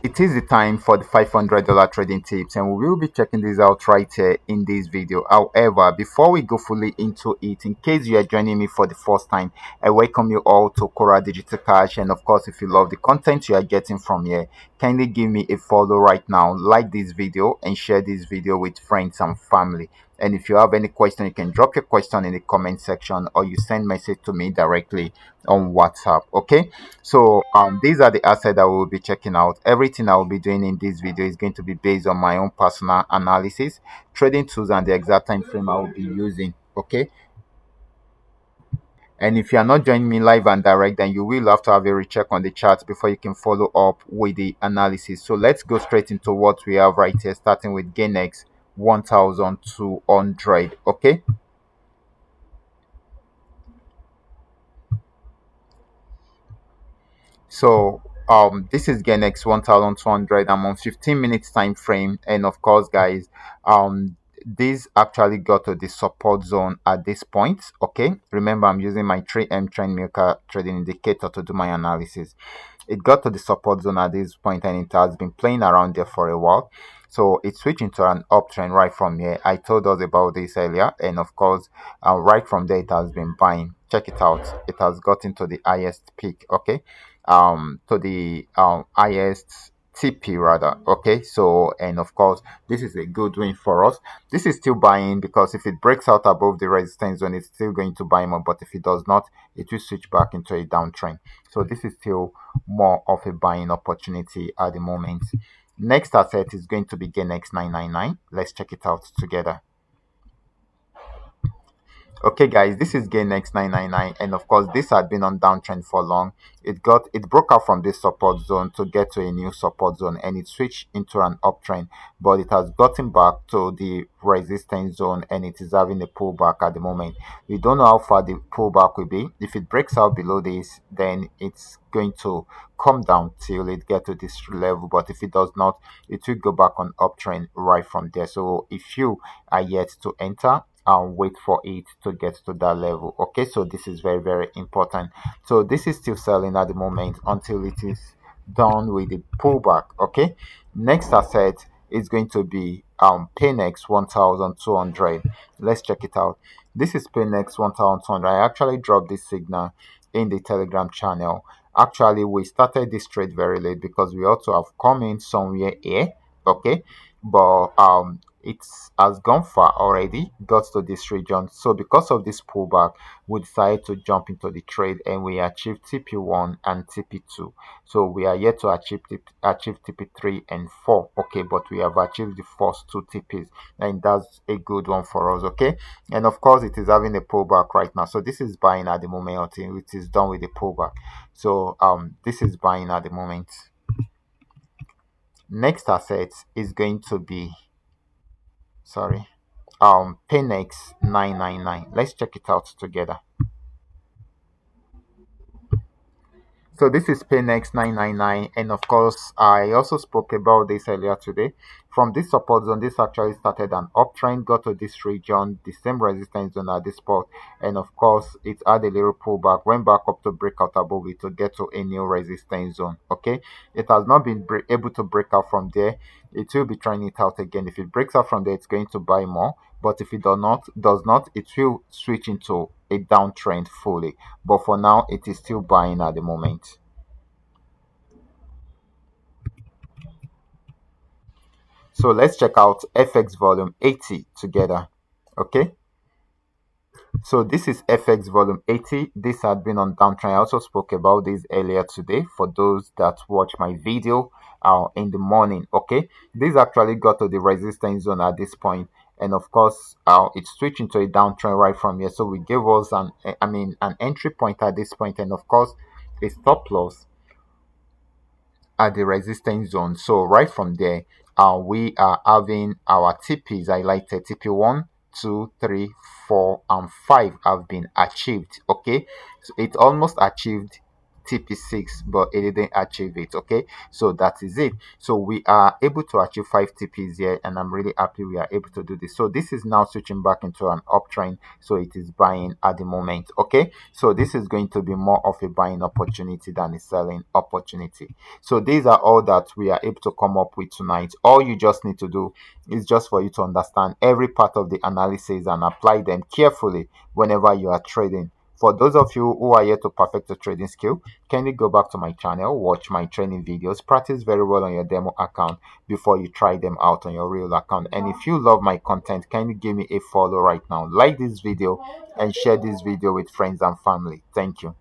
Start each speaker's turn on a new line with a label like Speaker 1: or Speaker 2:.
Speaker 1: It is the time for the $500 trading tips, and we will be checking this out right here in this video. However, before we go fully into it, in case you are joining me for the first time, I welcome you all to Qora Digital Cash. And of course, if you love the content you are getting from here, kindly give me a follow right now, like this video, and share this video with friends and family. And if you have any question, you can drop your question in the comment section, or you send message to me directly on WhatsApp. Okay, so these are the assets that we will be checking out. Everything I will be doing in this video is going to be based on my own personal analysis, trading tools, and the exact time frame I will be using. Okay, and if you are not joining me live and direct, then you will have to have a recheck on the chart before you can follow up with the analysis. So let's go straight into what we have right here, starting with GainX 1200. Okay. So this is GainX 1200. I'm on 15 minutes time frame, and of course, guys, this actually got to the support zone at this point. Okay, remember I'm using my 3M trend maker trading indicator to do my analysis. It got to the support zone at this point, and it has been playing around there for a while. So it's switching to an uptrend right from here. I told us about this earlier, and of course, right from there it has been buying. Check it out. It has gotten to the highest peak. Okay, to the highest TP rather. Okay, so and of course this is a good win for us. This is still buying because if it breaks out above the resistance zone, it's still going to buy more. But if it does not, it will switch back into a downtrend. So this is still more of a buying opportunity at the moment. Next asset is going to be GainX 999. Let's check it out together. Okay, guys, this is GainX 999, and of course, this had been on downtrend for long. It broke out from this support zone to get to a new support zone, and it switched into an uptrend, but it has gotten back to the resistance zone, and it is having a pullback at the moment. We don't know how far the pullback will be. If it breaks out below this, then it's going to come down till it get to this level. But if it does not, it will go back on uptrend right from there. So if you are yet to enter, and wait for it to get to that level. Okay, so this is very, very important. So this is still selling at the moment until it is done with the pullback. Okay, next asset is going to be Paynex 1200. Let's check it out. This is Paynex 1200. I actually dropped this signal in the Telegram channel. Actually, we started this trade very late because we ought to have come in somewhere here. Okay, but it has gone far already, got to this region. So because of this pullback, we decided to jump into the trade, and we achieved TP1 and TP2. So we are yet to achieve TP3 and 4. Okay, but we have achieved the first two TPs, and that's a good one for us. Okay, and of course it is having a pullback right now. So this is buying at the moment until it is done with the pullback. So this is buying at the moment. Next asset is going to be, sorry, Paynex 999. Let's check it out together. So this is Paynex 999, and of course I also spoke about this earlier today. From this support zone, this actually started an uptrend, got to this region, the same resistance zone at this spot, and of course it had a little pullback, went back up to break out above it to get to a new resistance zone. Okay, it has not been able to break out from there. It will be trying it out again. If it breaks out from there, it's going to buy more, but if it does not, it will switch into a downtrend fully. But for now, it is still buying at the moment. So let's check out FX volume 80 together. Okay, so this is FX volume 80. This had been on downtrend. I also spoke about this earlier today for those that watch my video in the morning. Okay, this actually got to the resistance zone at this point, and of course it's switching to a downtrend right from here. So we gave us an entry point at this point, and of course a stop loss at the resistance zone. So right from there, we are having our TPs highlighted. TP1, 2, 3, 4, and 5 have been achieved. Okay, so it almost achieved TP6, but it didn't achieve it. Okay, so that is it. So we are able to achieve 5 TPs here, and I'm really happy we are able to do this. So this is now switching back into an uptrend, so it is buying at the moment. Okay, so this is going to be more of a buying opportunity than a selling opportunity. So these are all that we are able to come up with tonight. All you just need to do is just for you to understand every part of the analysis and apply them carefully whenever you are trading. For those of you who are yet to perfect the trading skill, kindly go back to my channel, watch my training videos, practice very well on your demo account before you try them out on your real account. And if you love my content, kindly give me a follow right now. Like this video and share this video with friends and family. Thank you.